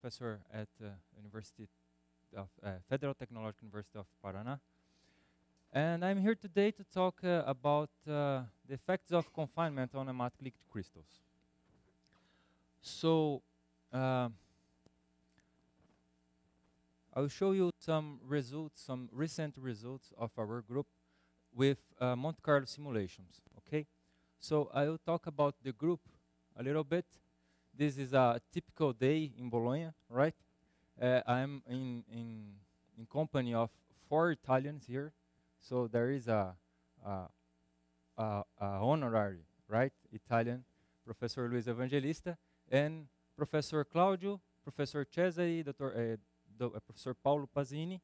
professor at University of Federal Technological University of Paraná. And I'm here today to talk about the effects of confinement on nematic liquid crystals. So I'll show you some results, some recent results of our group with Monte Carlo simulations, okay? So I will talk about the group a little bit. This is a typical day in Bologna, right? I'm in company of 4 Italians here. So there is a honorary, right, Italian, Professor Luis Evangelista, and Professor Claudio, Professor Cesare, Professor Paulo Pazini,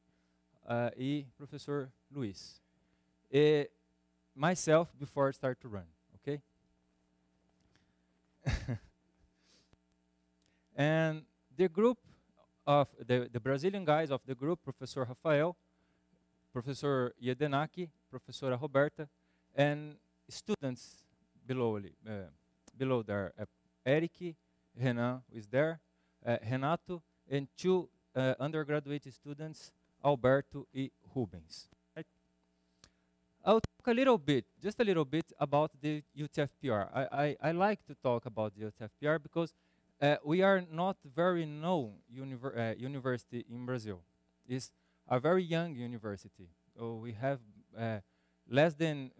and Professor Luis. Myself before I start to run, okay? And the group of the Brazilian guys of the group, Professor Rafael, Professor Yedenaki, Professora Roberta, and students below there, Eric, Renan is there, Renato, and 2 undergraduate students, Alberto and Rubens. Right? I'll talk a little bit, just a little bit, about the UTFPR. I like to talk about the UTFPR because we are not very known university in Brazil. It's a very young university. We have less than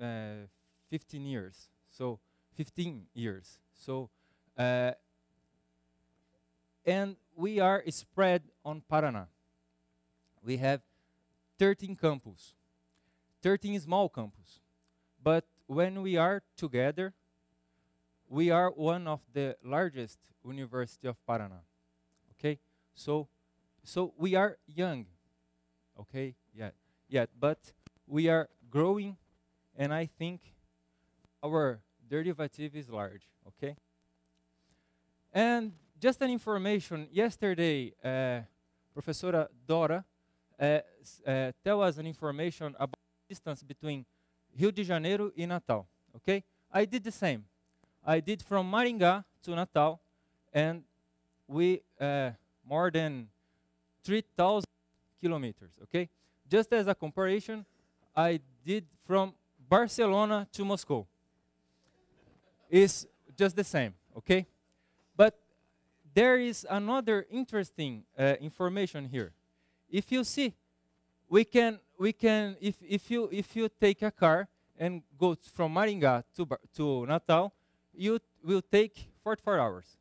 15 years. So 15 years. So and we are spread on Paraná. We have 13 campus, 13 small campus. But when we are together, we are one of the largest university of Paraná. Okay, so we are young. Okay, but we are growing, and I think our derivative is large. Okay, and just an information. Yesterday, Professora Dora tell us an information about the distance between Rio de Janeiro and Natal. Okay, I did the same. I did from Maringá to Natal, and we more than 3,000 kilometers, okay? Just as a comparison, I did from Barcelona to Moscow. It's just the same, okay? But there is another interesting information here. If you see, if you take a car and go from Maringá to Natal, you will take 44 hours.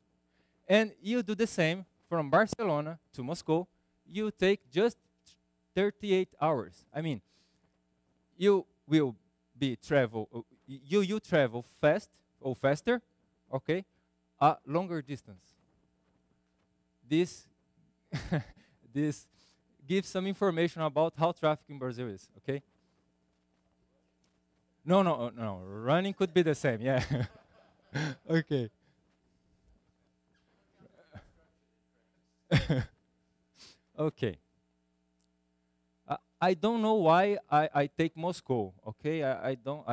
And you do the same from Barcelona to Moscow, you take just 38 hours. I mean, you will travel fast or faster, okay, a longer distance. This this gives some information about how traffic in Brazil is, okay? No, running could be the same, yeah. Okay. Okay. I don't know why I take Moscow. Okay, I don't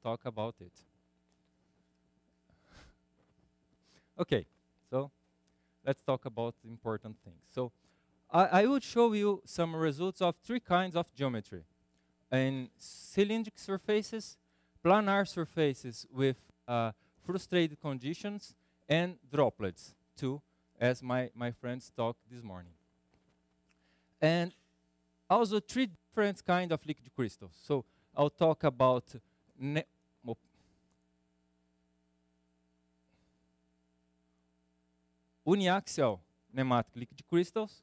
talk about it. Okay, so let's talk about important things. So I would show you some results of 3 kinds of geometry: in cylindric surfaces, planar surfaces with frustrated conditions, and droplets too, as my friends talked this morning. And also 3 different kinds of liquid crystals. So I'll talk about uniaxial nematic liquid crystals,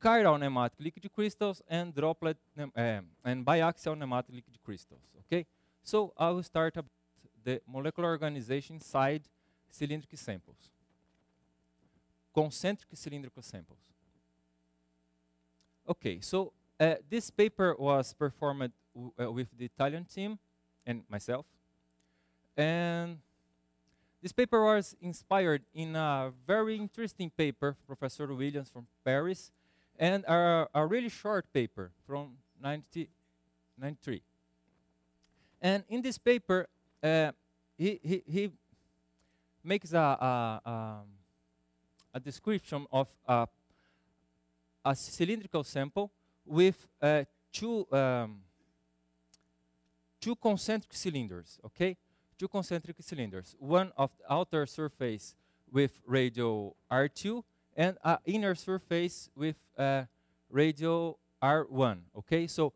chiral nematic liquid crystals, and droplet and biaxial nematic liquid crystals. Okay, so I will start about the molecular organization inside cylindrical samples, concentric cylindrical samples. Okay, so this paper was performed with the Italian team and myself. And this paper was inspired in a very interesting paper, Professor Williams from Paris, and a really short paper from 1993. And in this paper, he makes a a description of a cylindrical sample with two concentric cylinders, okay? Two concentric cylinders, one of the outer surface with radial R2 and an inner surface with radial R1, okay? So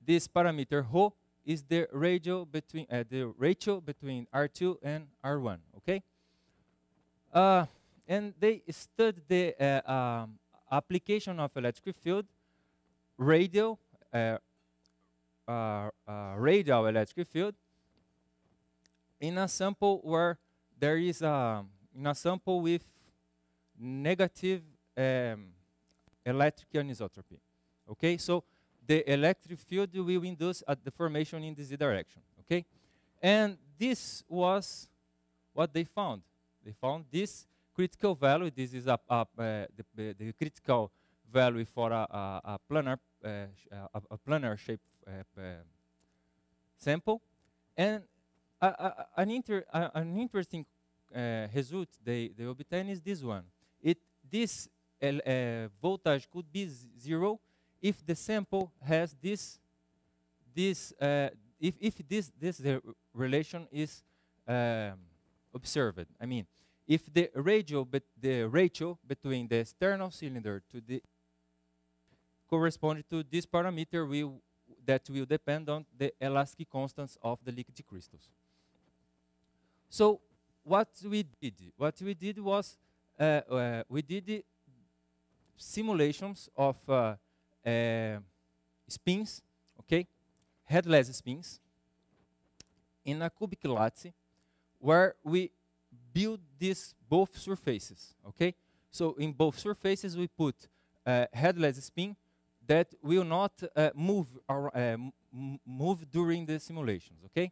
this parameter ρ is the ratio between R2 and R1, okay? And they studied the application of electric field, radial electric field, in a sample where there is in a sample with negative electric anisotropy. Okay, so the electric field will induce a deformation in the z direction. Okay, and this was what they found. They found this critical value. This is the critical value for a planar shape sample, and an interesting result they obtain is this one. This voltage could be zero if the sample has this relation is observed. I mean, if the ratio between the external cylinder to the correspond to this parameter that will depend on the elastic constants of the liquid crystals. So what we did was we did simulations of spins, okay, headless spins, in a cubic lattice where we build these both surfaces, okay? So in both surfaces we put headless spin that will not move during the simulations, okay?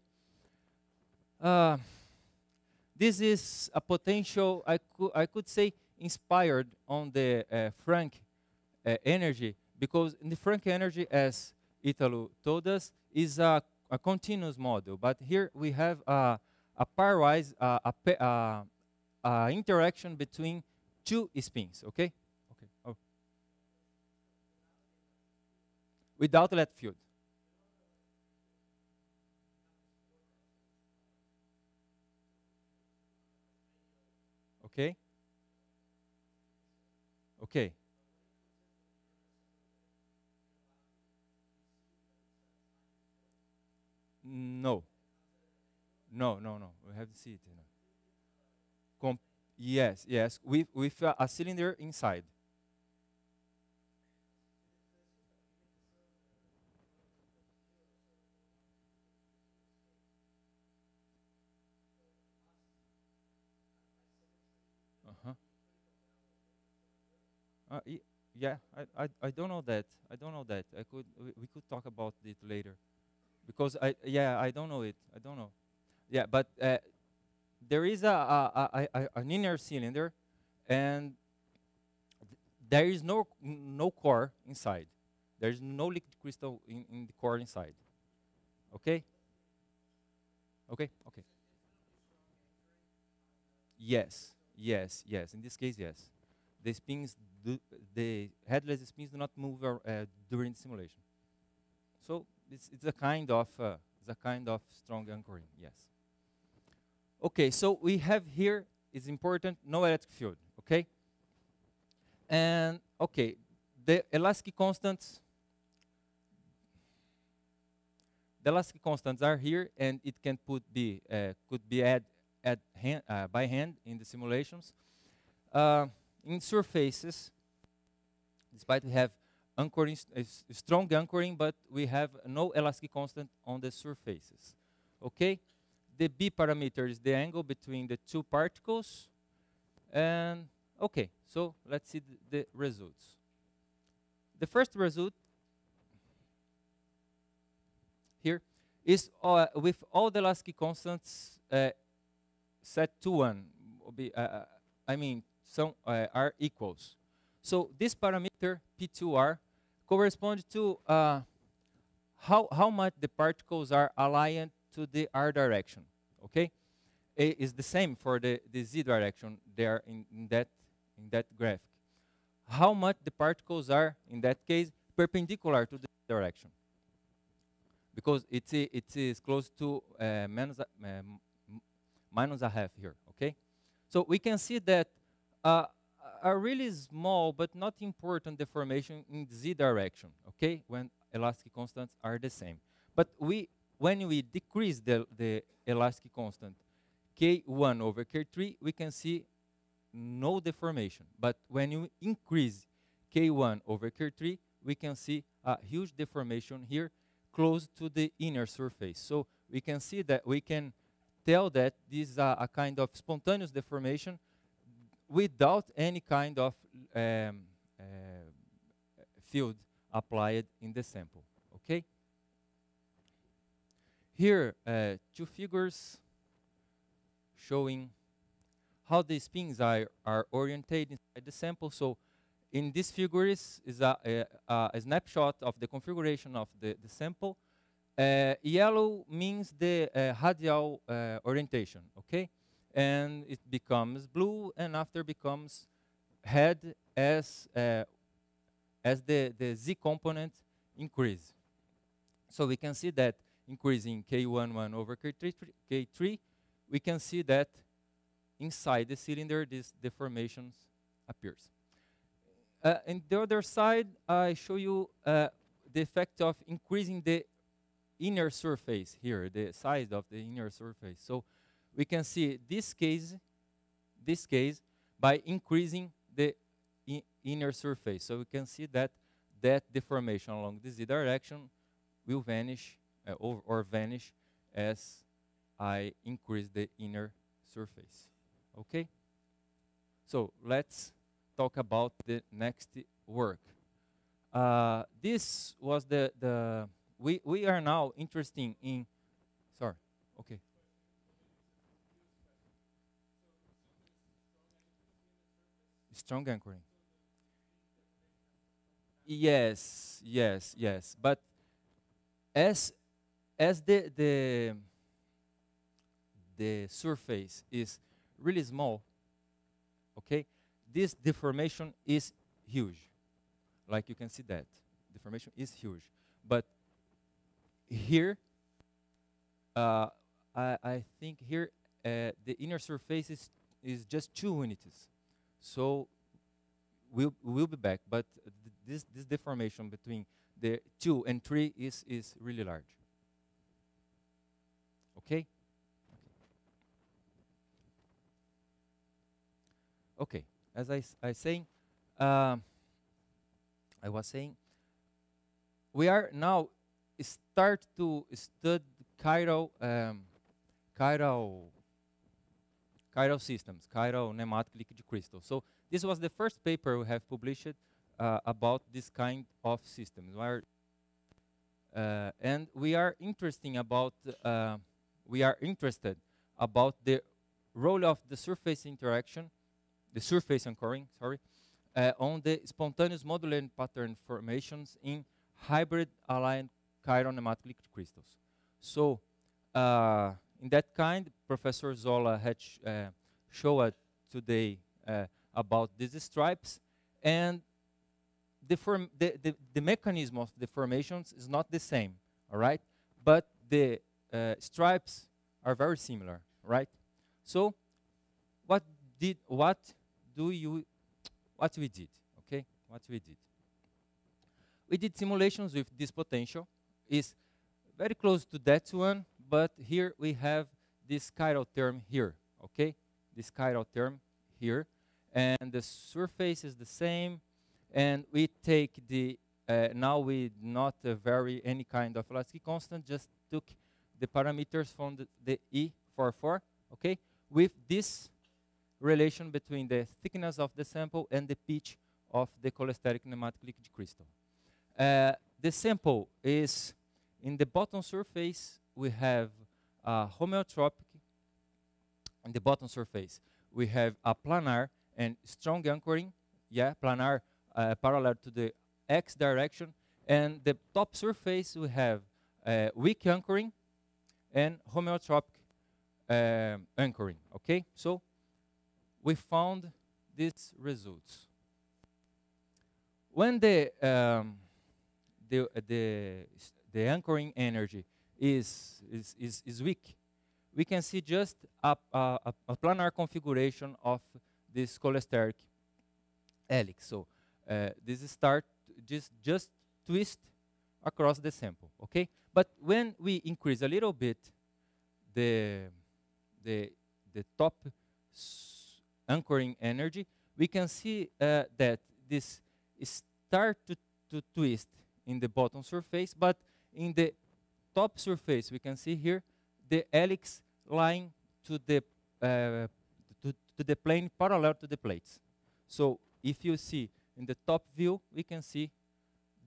This is a potential, I could say, inspired on the Frank energy, because in the Frank energy, as Italo told us, is a continuous model. But here we have a pairwise interaction between two spins, okay? Okay. Oh. Without electric field. Okay? Okay. No. No. We have to see it. You know. Yes. With a cylinder inside. Yeah, I don't know that. I don't know that. We could talk about it later, because I don't know it. I don't know. Yeah, but there is an inner cylinder, and there is no core inside. There is no liquid crystal in the core inside. Okay. Okay. Yes. In this case, yes. The headless spins do not move during the simulation. So it's a kind of strong anchoring. Yes. Okay. So we have here is important no electric field. Okay. And okay, the elastic constants. The elastic constants are here, and it can could be by hand in the simulations. In surfaces, despite we have anchoring, strong anchoring, but we have no elastic constant on the surfaces. Okay, the B parameter is the angle between the two particles, and okay, so let's see the results. The first result here is with all the elastic constants set to 1. I mean, some are equals. So this parameter P2R corresponds to how much the particles are aligned to the R direction. Okay, it is the same for the Z direction. They are in in that graphic, how much the particles are, in that case, perpendicular to the direction. Because it is close to minus a half here, okay? So we can see that a really small but not important deformation in the z direction, okay, when elastic constants are the same. But when we decrease the elastic constant k1 over k3, we can see no deformation. But when you increase k1 over k3, we can see a huge deformation here close to the inner surface. So we can see that we can tell that this is a kind of spontaneous deformation without any kind of field applied in the sample, okay? Here, two figures showing how the spins are oriented inside the sample. So in this figure is a snapshot of the configuration of the sample. Yellow means the radial orientation, okay? And it becomes blue, and after becomes red as the z component increase. So we can see that increasing k11 over k3, we can see that inside the cylinder these deformations appears. And the other side, I show you the effect of increasing the inner surface here, the size of the inner surface. So we can see this case by increasing the inner surface. So we can see that deformation along the z direction will vanish or vanish as I increase the inner surface. Okay? So let's talk about the next work. This was we are now interested in, sorry, okay. Strong anchoring. Yes, yes, yes. But as the surface is really small, okay, this deformation is huge. Like you can see that. Deformation is huge. But here, I think here the inner surface is just 2 units. So we'll be back. But this deformation between the 2 and 3 is really large. Okay? Okay. As I was saying, we start to study chiral systems, chiral nematic liquid crystal. So this was the first paper we have published about this kind of systems. And we are interested about the role of the surface interaction, the surface anchoring, sorry, on the spontaneous modulated pattern formations in hybrid aligned chiral nematic liquid crystals. So in that kind, Professor Zola had showed today about these stripes, and the mechanism of the formations is not the same, all right? But the stripes are very similar, right? So what we did, okay? What we did. We did simulations with this potential. Is very close to that one, but here we have this chiral term here, okay? This chiral term here, and the surface is the same, and we take the, now we not vary any kind of elastic constant, just took the parameters from the E44, okay? With this relation between the thickness of the sample and the pitch of the cholesteric nematic liquid crystal. The sample is, in the bottom surface, we have homeotropic. In the bottom surface, we have a planar and strong anchoring, yeah, planar parallel to the x direction. And the top surface, we have weak anchoring and homeotropic anchoring, okay? So we found these results. When the anchoring energy is weak, we can see just a planar configuration of this cholesteric helix. So this just twist across the sample, okay? But when we increase a little bit the top anchoring energy, we can see that this start to twist in the bottom surface, but in the top surface, we can see here the helix lying to the plane parallel to the plates. So if you see in the top view, we can see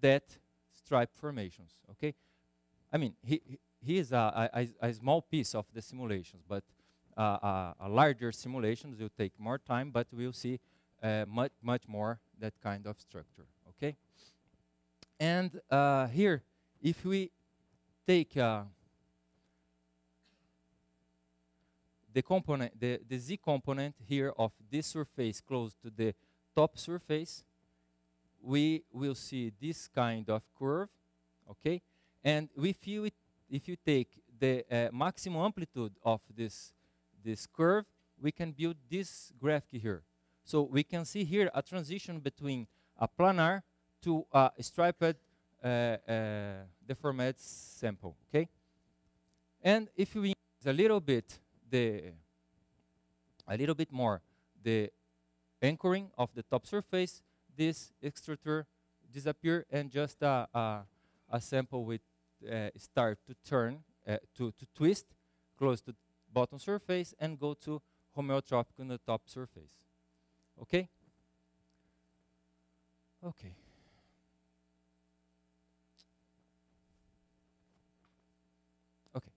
that stripe formations, okay? I mean, he is a small piece of the simulations, but a larger simulations will take more time, but we'll see much more that kind of structure, okay? And here, if we take the component, the z component here of this surface close to the top surface, we will see this kind of curve, okay? And if you take the maximum amplitude of this curve, we can build this graphic here. So we can see here a transition between a planar to a striped deformed sample, okay? And if we increase a little bit more the anchoring of the top surface, this extruder disappear, and just a sample with start to turn to twist close to bottom surface and go to homeotropic on the top surface. Okay? Okay. Okay.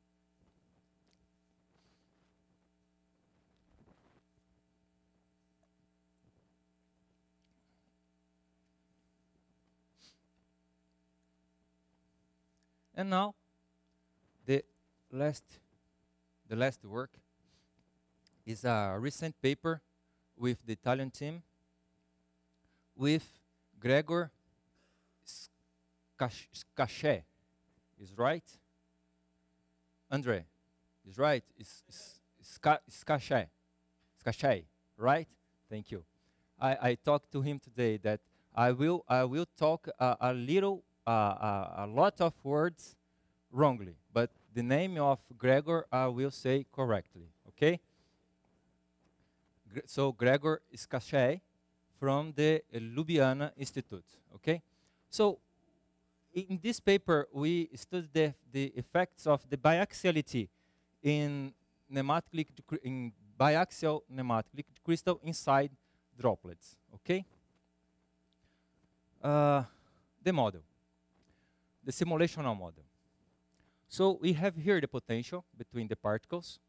And now the last work is a recent paper with the Italian team with Gregor Scachet. Is right? Andre, is right? Scachet, right? Thank you. I talked to him today that I will talk a lot of words wrongly, but the name of Gregor I will say correctly, okay? So Gregor Scachet from the Ljubljana Institute, okay? So in this paper, we studied the effects of the biaxiality in biaxial nematic liquid crystal inside droplets, okay? The model, the simulational model. So we have here the potential between the particles.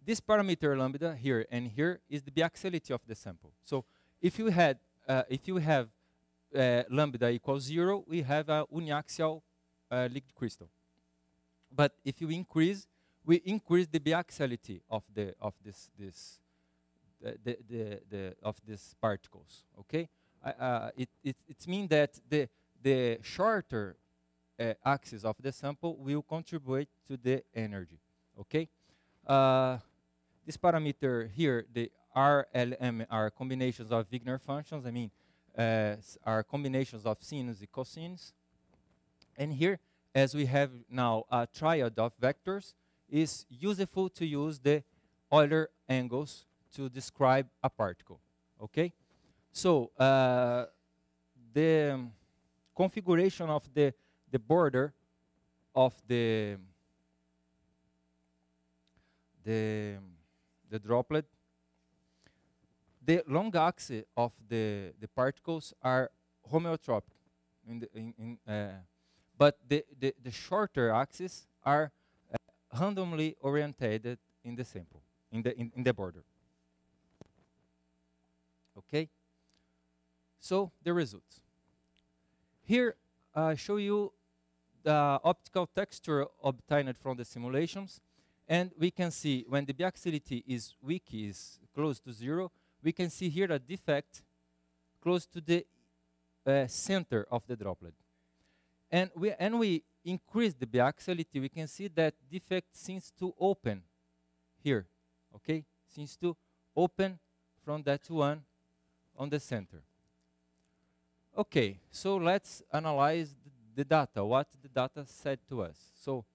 This parameter lambda here and here is the biaxiality of the sample. So if you have lambda equals 0, we have a uniaxial liquid crystal. But if you increase, we increase the biaxiality of these particles. Okay, it means that the shorter axis of the sample will contribute to the energy. Okay, this parameter here, the R, L, M are combinations of Wigner functions. I mean, are combinations of sinus and cosinus. And here, as we have now a triad of vectors, is useful to use the Euler angles to describe a particle. Okay, so the configuration of the border of the droplet, the long axis of the particles are homeotropic, but the shorter axes are randomly orientated in the sample, in the border. Okay, so the results. Here I show you the optical texture obtained from the simulations, and we can see when the biaxiality is weak, is close to 0, we can see here a defect close to the center of the droplet. And we increase the biaxiality, we can see that defect seems to open here, okay? Seems to open from that one on the center. Okay, so let's analyze the data, what the data said to us. So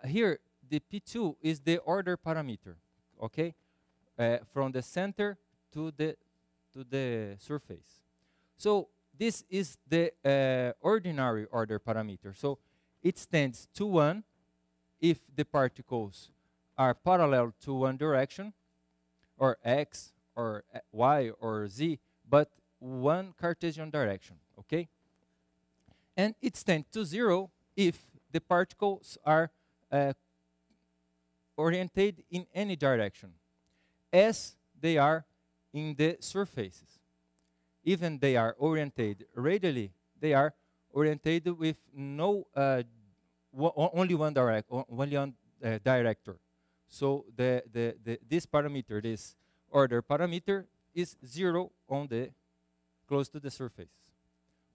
here, the P2 is the order parameter, okay? From the center to the surface. So this is the ordinary order parameter. So it stands to 1 if the particles are parallel to one direction, or x, or y, or z, but one Cartesian direction, okay? And it stands to 0 if the particles are oriented in any direction, as they are in the surfaces. Even they are oriented radially, they are oriented with no only one director. So this parameter, this order parameter, is 0 on the close to the surface.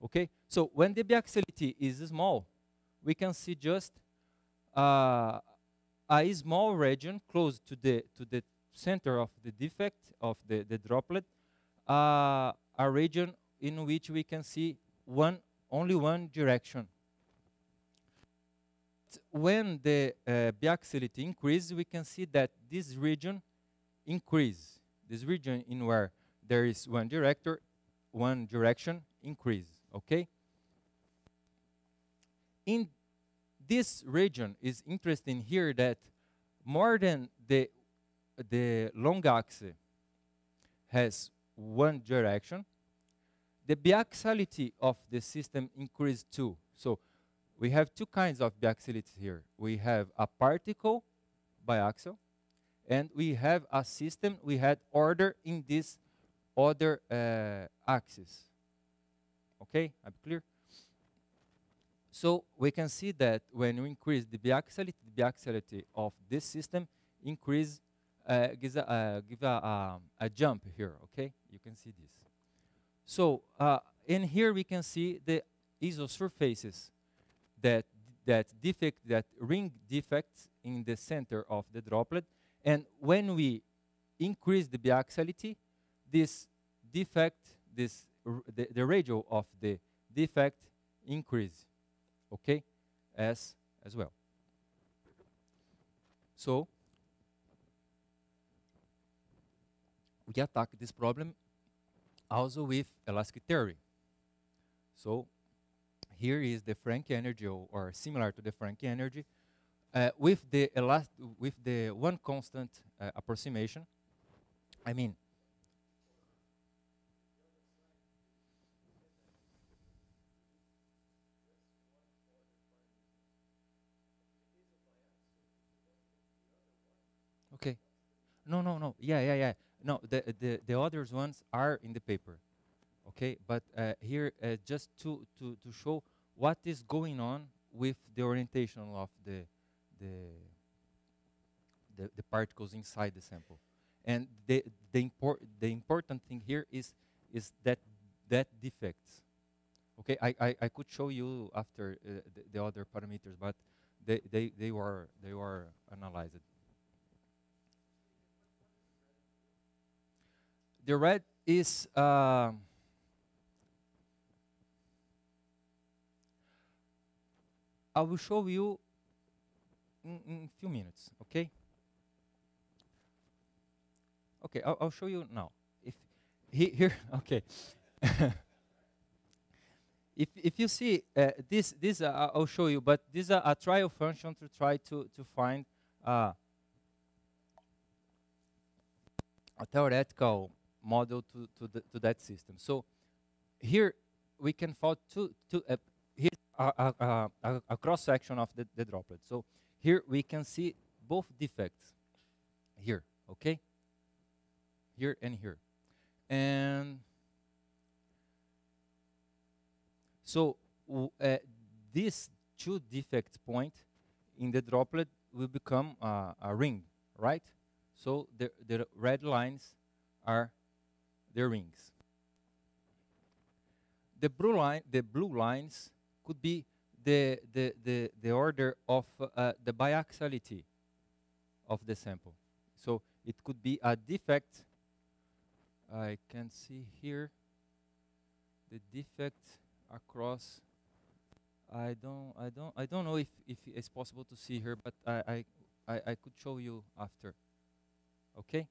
Okay, so when the biaxiality is small, we can see just a small region close to the center of the defect of the droplet, a region in which we can see only one direction. When the biaxiality increases, we can see that this region increases. This region in where there is one direction increases. Okay. In this region is interesting here that more than the long axis has one direction, the biaxiality of the system increases too. So we have two kinds of biaxiality here. We have a particle biaxial, and we have a system. We had order in this other axis. Okay, I'm clear? So we can see that when we increase the biaxiality of this system increase, gives a jump here. Okay, you can see this. So in here we can see the isosurfaces that ring defects in the center of the droplet, and when we increase the biaxiality, this defect, the radius of the defect increase, okay, as well. So we attack this problem also with elastic theory. So here is the Frank energy, or similar to the Frank energy, with the one constant approximation. I mean, okay. No. Yeah. No, the others ones are in the paper. Okay, but here just to show what is going on with the orientation of the particles inside the sample, and the important thing here is that defects. Okay, I could show you after the other parameters, but they were analyzed. The red is I will show you in a few minutes, okay? Okay, I'll show you now. If here, okay. if you see this I'll show you, but this is a trial function to try to find a theoretical model to that system. So here we can find here's a cross section of the droplet. So here we can see both defects here, okay? Here and here. And so these two defect points in the droplet will become a ring, right? So the red lines are the rings. The blue lines could be the order of the biaxiality of the sample. So it could be a defect. I can see here the defect across. I don't know if it's possible to see here, but I could show you after. Okay.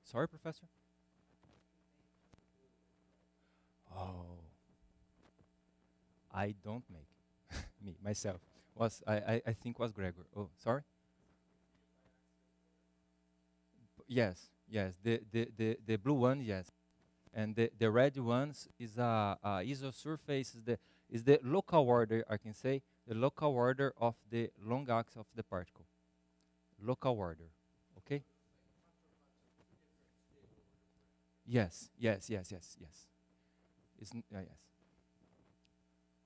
Sorry, Professor? Oh, I don't make me myself. I think was Gregor. Oh, sorry. Yes, yes. The blue one, yes, and the red ones is a isosurface. Is the local order, I can say, the local order of the long axis of the particle. Local order. Okay. Yes, yes, yes, yes, yes. Yes.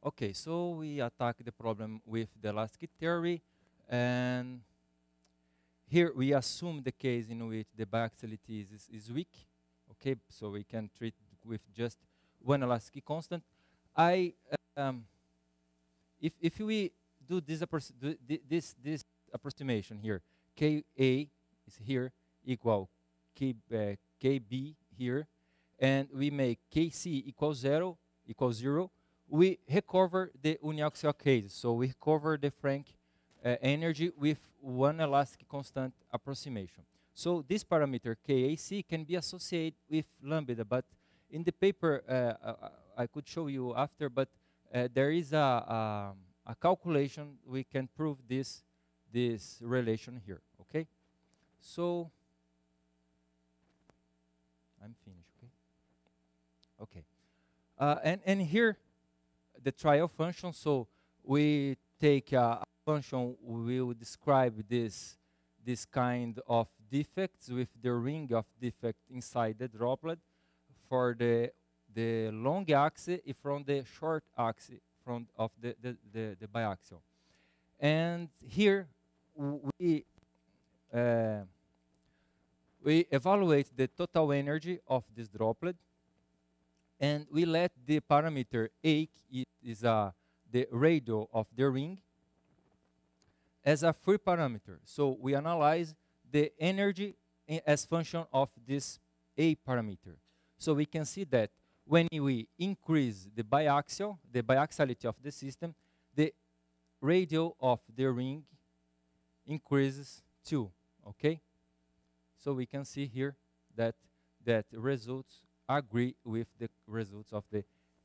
Okay, so we attack the problem with the elastic theory, and here we assume the case in which the biaxiality is weak. Okay, so we can treat with just one elastic constant. If we do this approximation here, Ka is here equal Kb here, and we make Kc equals zero, we recover the uniaxial case. So we recover the Frank energy with one elastic constant approximation. So this parameter Kac can be associated with lambda, but in the paper I could show you after, but there is a calculation we can prove this relation here. Okay, so I'm finished. Okay. And here the trial function. So we take a function. We will describe this kind of defects with the ring of defect inside the droplet for the long axis from the short axis of the biaxial. And here we evaluate the total energy of this droplet, and we let the parameter A is the radial of the ring as a free parameter. So we analyze the energy as function of this A parameter. So we can see that when we increase the biaxiality of the system, the radial of the ring increases too. Okay? So we can see here that results agree with the results of the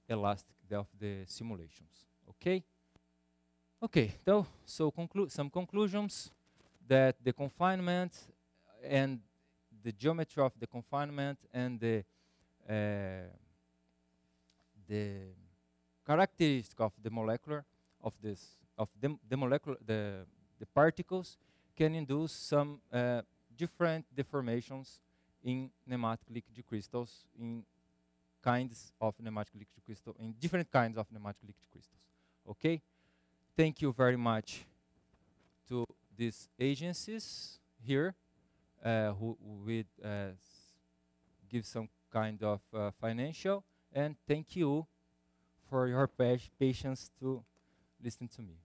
elastic of the simulations. Okay? Okay, so some conclusions that the confinement and the geometry of the confinement and the characteristic of the molecular the particles can induce some different deformations in nematic liquid crystals, in different kinds of nematic liquid crystals. Okay, thank you very much to these agencies here who would give some kind of financial, and thank you for your patience to listen to me.